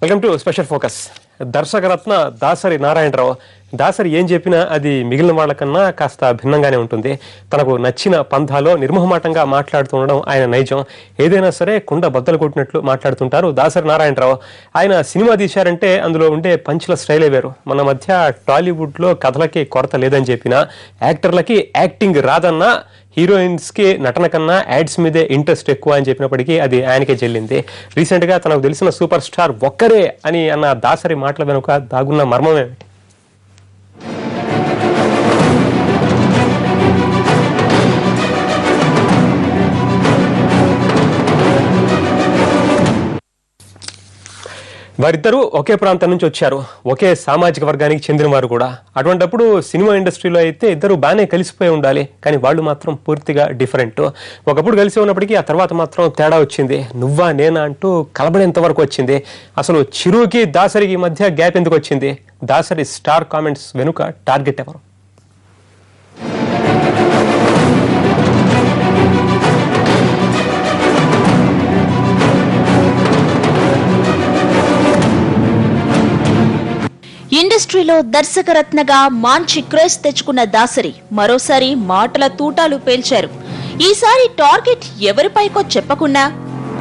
Welcome to special focus. దర్శకరత్న దాసరి నారాయణరావు. దాసరి ఏం చెప్పినా అది మిగిలిన వాళ్ళకన్నా కాస్త భిన్నంగానే ఉంటుంది. తనకు నచ్చిన పంథాలో నిర్మోహమాటంగా మాట్లాడుతుండడం ఆయన నైజం. ఏదైనా సరే కుండ బద్దలు కొట్టినట్లు మాట్లాడుతుంటారు దాసరి నారాయణరావు. ఆయన సినిమా తీశారంటే అందులో ఉండే పంచుల స్టైలే వేరు. మన మధ్య టాలీవుడ్లో కథలకి కొరత లేదని చెప్పినా, యాక్టర్లకి యాక్టింగ్ రాదన్నా, హీరోయిన్స్ కి నటన కన్నా యాడ్స్ మీదే ఇంట్రెస్ట్ ఎక్కువ అని చెప్పినప్పటికీ అది ఆయనకే చెల్లింది. రీసెంట్ గా తనకు తెలిసిన సూపర్ స్టార్ ఒక్కరే అని అన్న దాసరి మాటల వెనుక దాగున్న మర్మమేమిటి? వారిద్దరూ ఒకే ప్రాంతం నుంచి వచ్చారు, ఒకే సామాజిక వర్గానికి చెందిన వారు కూడా. అటువంటిప్పుడు సినిమా ఇండస్ట్రీలో అయితే ఇద్దరు బాగానే కలిసిపోయి ఉండాలి, కానీ వాళ్ళు మాత్రం పూర్తిగా డిఫరెంట్. ఒకప్పుడు కలిసి ఉన్నప్పటికీ ఆ తర్వాత మాత్రం తేడా వచ్చింది. నువ్వా నేనా అంటూ కలబడేంత వరకు వచ్చింది. అసలు చిరుకి దాసరికి మధ్య గ్యాప్ ఎందుకు వచ్చింది? దాసరి స్టార్ కామెంట్స్ వెనుక టార్గెట్ ఎవరు? ఇండస్ట్రీలో దర్శకరత్నగా మంచి క్రేజ్ తెచ్చుకున్న దాసరి మరోసారి మాటల తూటాలు పేల్చారు. ఈసారి టార్గెట్ ఎవరిపైకో చెప్పకున్నా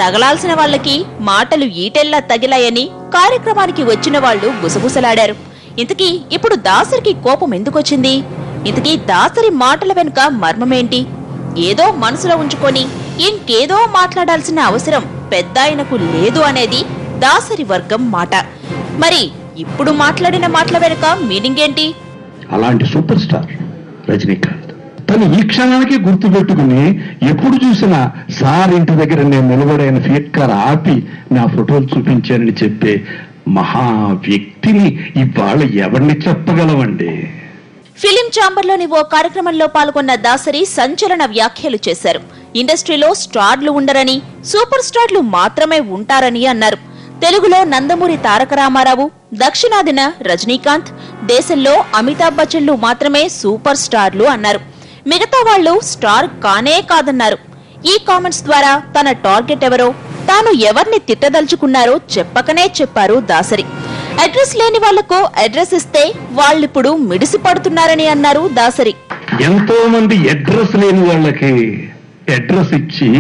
తగలాల్సిన వాళ్ళకి మాటలు ఈటెల్లా తగిలాయని కార్యక్రమానికి వచ్చిన వాళ్లు గుసగుసలాడారు. ఇంతకీ ఇప్పుడు దాసరికి కోపం ఎందుకొచ్చింది? ఇంతకీ దాసరి మాటల వెనుక మర్మమేంటి? ఏదో మనసులో ఉంచుకొని ఇంకేదో మాట్లాడాల్సిన అవసరం పెద్దాయనకు లేదు అనేది దాసరి వర్గం మాట. మరి ఇప్పుడు మాట్లాడిన మాటల వెనుక మీనింగ్ ఏంటి? అలాంటి సూపర్ స్టార్ రజనీకాంత్ తను ఈ క్షణానికి గుర్తు పెట్టుకుని ఎప్పుడు చూసినా సార్ ఇంటి దగ్గర నేను నిలబడైన ఫియట్ కార్ ఆపి నా ఫోటోలు చూపించానని చెప్పే మహా వ్యక్తిని ఇవాళ ఎవరిని చెప్పగలవండి? ఫిలిం ఛాంబర్లోని ఓ కార్యక్రమంలో పాల్గొన్న దాసరి సంచలన వ్యాఖ్యలు చేశారు. ఇండస్ట్రీలో స్టార్లు ఉండరని, సూపర్ స్టార్లు మాత్రమే ఉంటారని అన్నారు. తెలుగులో నందమూరి తారక రామారావు, దక్షిణాదిన రజనీకాంత్, దేశంలో అమితాబ్ బచ్చన్లు మాత్రమే సూపర్ స్టార్లు అన్నారు. మిగతా వాళ్లు స్టార్ కానే కాదన్నారు. ఈ కామెంట్స్ ద్వారా తన టార్గెట్ ఎవరో, తాను ఎవరిని తిట్టదలుచుకున్నారో చెప్పకనే చెప్పారు దాసరి. అడ్రస్ లేని వాళ్లకు అడ్రస్ ఇస్తే వాళ్ళిప్పుడు మిడిసి పడుతున్నారని అన్నారు దాసరి. ఎంతో మంది అడ్రస్ లేని వాళ్ళకి అడ్రస్ ఇచ్చి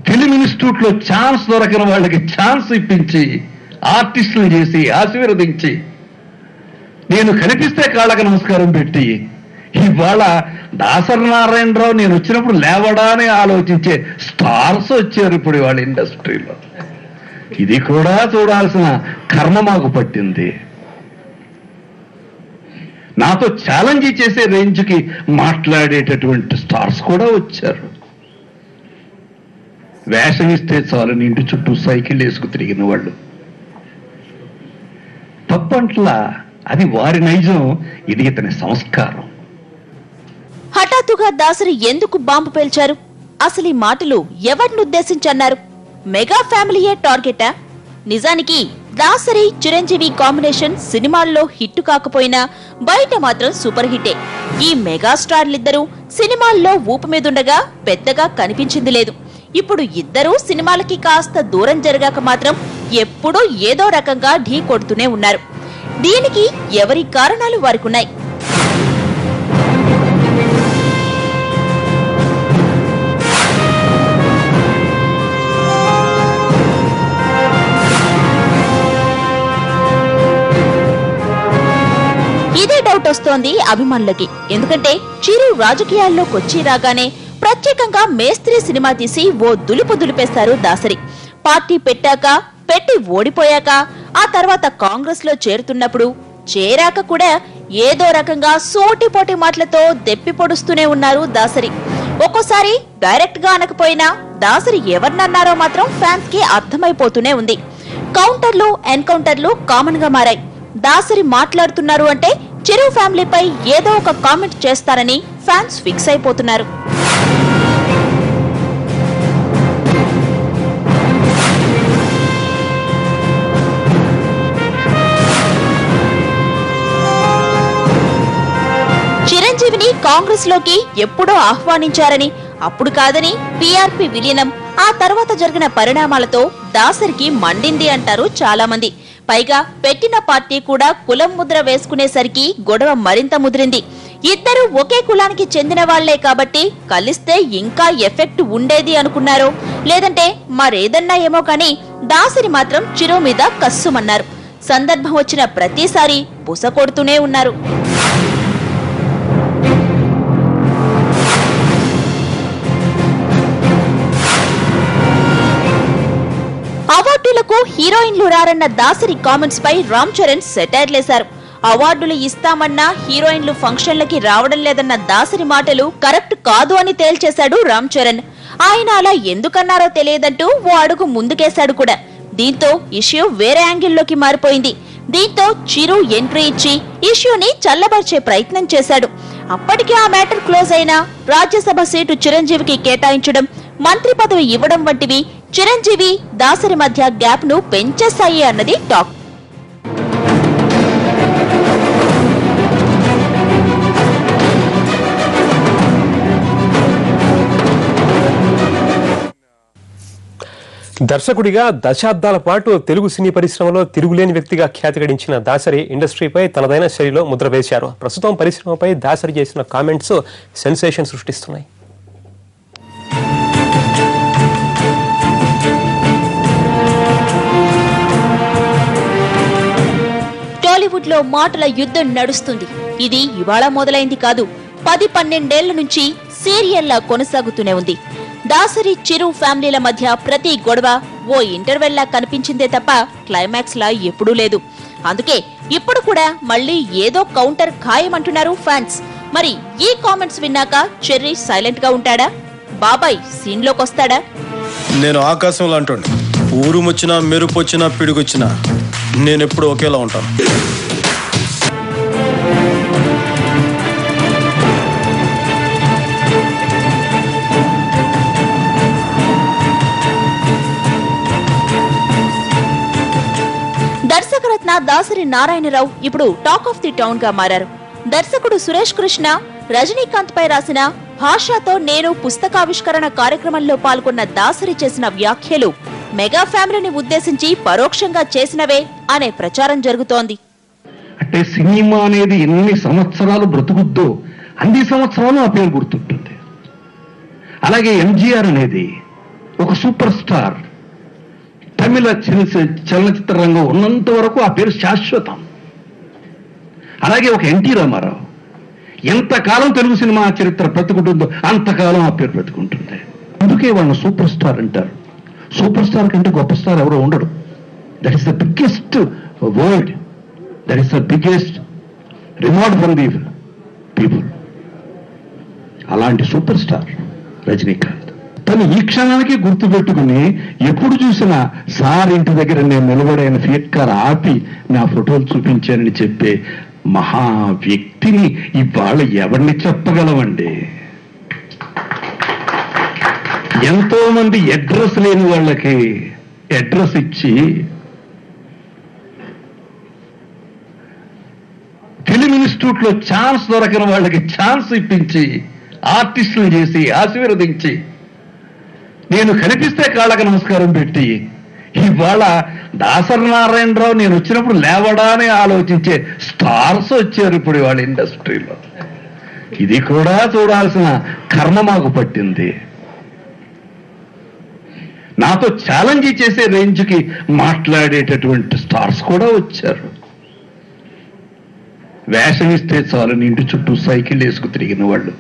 ఫిలిం ఇన్స్టిట్యూట్ లో ఛాన్స్ దొరకని వాళ్ళకి ఛాన్స్ ఇప్పించి ఆర్టిస్టులు చేసి ఆశీర్వదించి నేను కనిపిస్తే కాళ్ళకి నమస్కారం పెట్టి ఇవాళ దాసరి నారాయణరావు నేను వచ్చినప్పుడు లేవడా అని ఆలోచించే స్టార్స్ వచ్చారు ఇప్పుడు వాళ్ళ ఇండస్ట్రీలో. ఇది కూడా చూడాల్సిన కర్మ మాకు పట్టింది. నాతో ఛాలెంజ్ చేసే రేంజ్కి మాట్లాడేటటువంటి స్టార్స్ కూడా వచ్చారు. వేషం ఇస్తే చాలు ఇంటి చుట్టూ సైకిల్ వేసుకు తిరిగిన వాళ్ళు. తప్పంట్లా అది వారి నైజం, ఇది ఇతని సంస్కారం. హఠాత్తుగా దాసరి ఎందుకు బాంబు పేల్చారు? అసలు ఈ మాటలు ఎవరిని ఉద్దేశించన్నారు? మెగా ఫ్యామిలీయే టార్గెటా? నిజానికి దాసరి చిరంజీవి కాంబినేషన్ సినిమాల్లో హిట్ కాకపోయినా బయట మాత్రం సూపర్ హిట్టే. ఈ మెగా స్టార్లిద్దరూ సినిమాల్లో ఊపు మీదుండగా పెద్దగా కనిపించింది లేదు. ఇప్పుడు ఇద్దరూ సినిమాలకి కాస్త దూరం జరగాక మాత్రం ఎప్పుడూ ఏదో రకంగా ఢీ కొడుతూనే ఉన్నారు. దీనికి ఎవరి కారణాలు వారికున్నాయి. ఇదే డౌట్ వస్తోంది అభిమానులకి. ఎందుకంటే చిరు రాజకీయాల్లోకి వచ్చి రాగానే ప్రత్యేకంగా మేస్త్రి సినిమా తీసి ఓ దులుపు దులిపేస్తారు దాసరి. పార్టీ పెట్టాక, పెట్టి ఓడిపోయాక, ఆ తర్వాత కాంగ్రెస్ లో చేరుతున్నప్పుడు, చేరాక కూడా ఏదో రకంగా సోటిపోటి మాటలతో దెప్పి పొడుస్తూనే ఉన్నారు దాసరి. ఒక్కోసారి డైరెక్ట్ గా అనకపోయినా దాసరి ఎవరినన్నారో మాత్రం ఫ్యాన్స్ కి అర్థమైపోతూనే ఉంది. కౌంటర్లు, ఎన్కౌంటర్లు కామన్ గా మారాయి. దాసరి మాట్లాడుతున్నారు అంటే చిరు ఫ్యామిలీపై ఏదో ఒక కామెంట్ చేస్తారని ఫ్యాన్స్ ఫిక్స్ అయిపోతున్నారు. చిరంజీవిని కాంగ్రెస్ లోకి ఎప్పుడో ఆహ్వానించారని, అప్పుడు కాదని పీఆర్పీ విలీనం, ఆ తర్వాత జరిగిన పరిణామాలతో దాసరికి మండింది అంటారు చాలా మంది. పైగా పెట్టిన పార్టీ కూడా కులం ముద్ర వేసుకునేసరికి గొడవ మరింత ముదిరింది. ఇద్దరు ఒకే కులానికి చెందిన వాళ్లే కాబట్టి కలిస్తే ఇంకా ఎఫెక్ట్ ఉండేది అనుకున్నారో లేదంటే మరేదన్నా ఏమో కానీ దాసరి మాత్రం చిరు మీద కస్సుమన్నారు. సందర్భం వచ్చిన ప్రతిసారి బుసకొడుతూనే ఉన్నారు. అవార్డులకు హీరోయిన్లు రారన్న దాసరి కామెంట్స్ పై రామ్ చరణ్ సెటైర్లేశారు. అవార్డులు ఇస్తామన్నా హీరోయిన్లు ఫంక్షన్లకి రావడం లేదన్న దాసరి మాటలు కరెక్ట్ కాదు అని తేల్చేశాడు రామ్ చరణ్. ఆయన అలా ఎందుకన్నారో తెలియదంటూ ఓ అడుగు ముందుకేశాడు కూడా. దీంతో ఇష్యూ వేరే యాంగిల్లోకి మారిపోయింది. దీంతో చిరు ఎంట్రీ ఇచ్చి ఇష్యూని చల్లబర్చే ప్రయత్నం చేశాడు. అప్పటికే ఆ మ్యాటర్ క్లోజ్ అయినా రాజ్యసభ సీటు చిరంజీవికి కేటాయించడం, మంత్రి పదవి ఇవ్వడం వంటివి చిరంజీవి దాసరి మధ్య గ్యాప్ ను పెంచేశాయి అన్నది టాక్. దర్శకుడిగా దశాబ్దాల పాటు తెలుగు సినీ పరిశ్రమలో తిరుగులేని వ్యక్తిగా ఖ్యాతి గడించిన దాసరి ఇండస్ట్రీపై తనదైన శైలిలో ముద్ర వేశారు. ప్రస్తుతం పరిశ్రమపై దాసరి చేసిన కామెంట్స్ సెన్సేషన్ సృష్టిస్తున్నాయి. టాలీవుడ్ లో మాటల యుద్ధం నడుస్తుంది. ఇది ఇవాళ మొదలైంది కాదు, 10-12 ఏళ్ల నుంచి సీరియల్లా కొనసాగుతూనే ఉంది. దాసరి చిరు ఫ్యామిలీల మధ్య ప్రతి గొడవ ఓ ఇంటర్వెల్లా కనిపించిందే తప్ప క్లైమాక్స్ లా ఎప్పుడూ లేదు. అందుకే ఇప్పుడు కూడా మళ్ళీ ఏదో కౌంటర్ ఖాయమంటున్నారు ఫ్యాన్స్. మరి ఈ కామెంట్స్ విన్నాక చెర్రీ సైలెంట్ గా ఉంటాడా? బాబాయ్ సీన్ లోకొస్తాడా? నేను ఆకాశంలో అంటుండే, ఊరుమొచ్చినా మెరుపొచ్చినా పిడుగొచ్చినా నేనెప్పుడు ఒకేలా ఉంటాను. దర్శకరత్న దాసరి నారాయణరావు ఇప్పుడు టాక్ ఆఫ్ ది టౌన్ గా మారారు. దర్శకుడు సురేష్ కృష్ణ రజనీకాంత్ పై రాసిన భాషతో నేను పుస్తకావిష్కరణ కార్యక్రమంలో పాల్గొన్న దాసరి చేసిన వ్యాఖ్యలు మెగా ఫ్యామిలీని ఉద్దేశించి పరోక్షంగా చేసినవే అనే ప్రచారం జరుగుతోంది. అంటే సినిమా అనేది ఎన్ని సంవత్సరాలు బ్రతుకుద్దో అన్ని సంవత్సరాలు ఆ పేరు గుర్తుంటుంది. అలాగే ఎంజీఆర్ అనేది ఒక సూపర్ స్టార్. తమిళ చలనచిత్ర రంగం ఉన్నంత వరకు ఆ పేరు శాశ్వతం. అలాగే ఒక ఎన్టీ రామారావు ఎంతకాలం తెలుగు సినిమా చరిత్ర బ్రతుకుంటుందో అంతకాలం ఆ పేరు బ్రతుకుంటుంది. అందుకే వాళ్ళని సూపర్ స్టార్ అంటారు. సూపర్ స్టార్ కంటే గొప్ప స్టార్ ఎవరో ఉండడు. That is the biggest word, that is the biggest reward from the people. అలాంటి సూపర్ స్టార్ రజనీకాంత్. తను ఈ క్షణానికి గుర్తుపెట్టుకుని ఎప్పుడు చూసినా సార్ ఇంటి దగ్గర నేను నిలబడైన ఫియట్ కార్ ఆపి నా ఫోటోలు చూపించానని చెప్పే మహా వ్యక్తిని ఇవాళ ఎవరిని చెప్పగలమండి? ఎంతో మంది అడ్రస్ లేని వాళ్ళకి అడ్రస్ ఇచ్చి ఫిలిం ఇన్స్టిట్యూట్ లో ఛాన్స్ దొరకని వాళ్ళకి ఛాన్స్ ఇప్పించి ఆర్టిస్టులు చేసి ఆశీర్వదించి నేను కనిపిస్తే కాళ్ళకి నమస్కారం పెట్టి ఇవాళ దాసరి నారాయణరావు నేను వచ్చినప్పుడు లేవడా అని ఆలోచించే స్టార్స్ వచ్చారు ఇప్పుడు వాళ్ళ ఇండస్ట్రీలో. ఇది కూడా చూడాల్సిన కర్మ మాకు పట్టింది. నాతో ఛాలెంజ్ చేసే రేంజ్కి మాట్లాడేటటువంటి స్టార్స్ కూడా వచ్చారు. వేషం ఇస్తే చాలు ఇంటి చుట్టూ సైకిల్ వేసుకు తిరిగిన వాళ్ళు.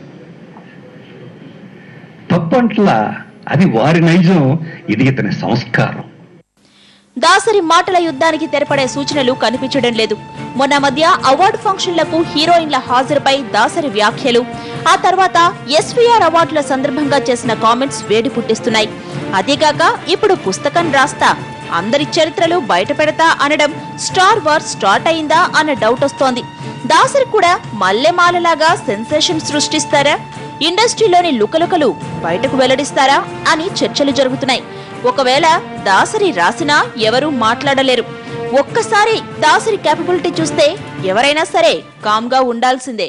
తప్పంట్లా అది వారి నైజం, ఇది ఇతని సంస్కారం. దాసరి మాటల యుద్ధానికి తెరపడే సూచనలు కనిపించడం లేదు. మొన్న మధ్య అవార్డు ఫంక్షన్లకు హీరోయిన్ల హాజరుపై దాసరి వ్యాఖ్యలు, ఆ తర్వాత ఎస్వీఆర్ అవార్డుల సందర్భంగా చేసిన కామెంట్స్ వేడి పుట్టిస్తున్నాయి. అదేగాక ఇప్పుడు పుస్తకం రాస్తా, అందరి చరిత్రలు బయట పెడతా అనడం స్టార్ వార్ స్టార్ట్ అయిందా అన్న డౌట్ వస్తోంది. దాసరి కూడా మల్లెమాలలాగా సెన్సేషన్ సృష్టిస్తారా? ఇండస్ట్రీలోని లుకలుకలు బయటకు వెల్లడిస్తారా అని చర్చలు జరుగుతున్నాయి. ఒకవేళ దాసరి రాసినా ఎవరూ మాట్లాడలేరు. ఒక్కసారి దాసరి కేపబిలిటీ చూస్తే ఎవరైనా సరే కామ్గా ఉండాల్సిందే.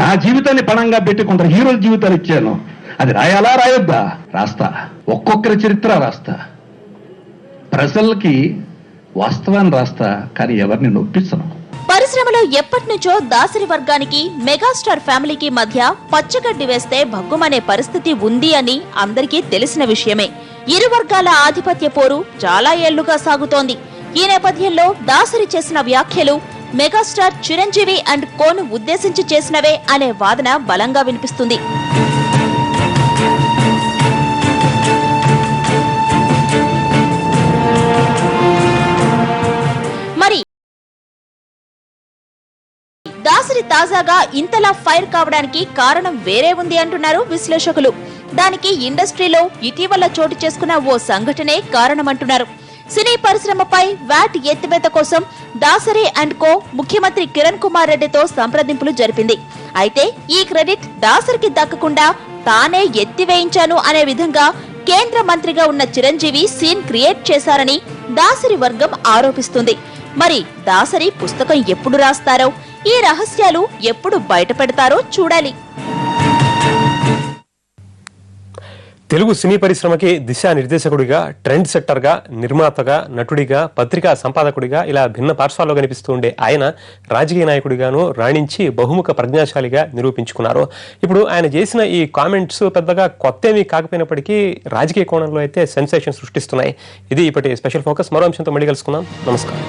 నా జీవితాన్ని పణంగా పెట్టి కొంత హీరోల జీవితాలు ఇచ్చాను. అది రాయాలా రాయొద్దా? రాస్తా. ఒక్కొక్కరి చరిత్ర రాస్తా. ప్రజలకి వాస్తవాన్ని రాస్తా, కానీ ఎవరిని నొప్పించను. పరిశ్రమలో ఎప్పటినుంచో దాసరి వర్గానికి మెగాస్టార్ ఫ్యామిలీకి మధ్య పచ్చగడ్డి వేస్తే భగ్గుమనే పరిస్థితి ఉంది అని అందరికీ తెలిసిన విషయమే. ఇరు వర్గాల ఆధిపత్య పోరు చాలా ఏళ్లుగా సాగుతోంది. ఈ నేపథ్యంలో దాసరి చేసిన వ్యాఖ్యలు మెగాస్టార్ చిరంజీవి అండ్ కోను ఉద్దేశించి చేసినవే అనే వాదన బలంగా వినిపిస్తుంది. మరి దాసరి తాజాగా ఇంతలా ఫైర్ కావడానికి కారణం వేరే ఉంది అంటున్నారు విశ్లేషకులు. దానికి ఇండస్ట్రీలో ఇటీవల చోటు చేసుకున్న ఓ సంఘటనే కారణమంటున్నారు. సినీ పరిశ్రమపై వ్యాట్ ఎత్తివేత కోసం దాసరి అండ్ కో ముఖ్యమంత్రి కిరణ్ కుమార్ రెడ్డితో సంప్రదింపులు జరిపింది. అయితే ఈ క్రెడిట్ దాసరికి దక్కకుండా తానే ఎత్తివేయించాను అనే విధంగా కేంద్ర మంత్రిగా ఉన్న చిరంజీవి సీన్ క్రియేట్ చేశారని దాసరి వర్గం ఆరోపిస్తుంది. మరి దాసరి పుస్తకం ఎప్పుడు రాస్తారో, ఈ రహస్యాలు ఎప్పుడు బయటపెడతారో చూడాలి. తెలుగు సినీ పరిశ్రమకి దిశానిర్దేశకుడిగా, ట్రెండ్ సెట్టర్గా, నిర్మాతగా, నటుడిగా, పత్రికా సంపాదకుడిగా ఇలా భిన్న పార్శ్వాల్లో కనిపిస్తూ ఉండే ఆయన రాజకీయ నాయకుడిగాను రాణించి బహుముఖ ప్రజ్ఞాశాలిగా నిరూపించుకున్నారు. ఇప్పుడు ఆయన చేసిన ఈ కామెంట్స్ పెద్దగా కొత్తేమీ కాకపోయినప్పటికీ రాజకీయ కోణంలో అయితే సెన్సేషన్ సృష్టిస్తున్నాయి. ఇది ఇప్పటి స్పెషల్ ఫోకస్. మరో అంశంతో మళ్ళీ కలుసుకుందాం. నమస్కారం.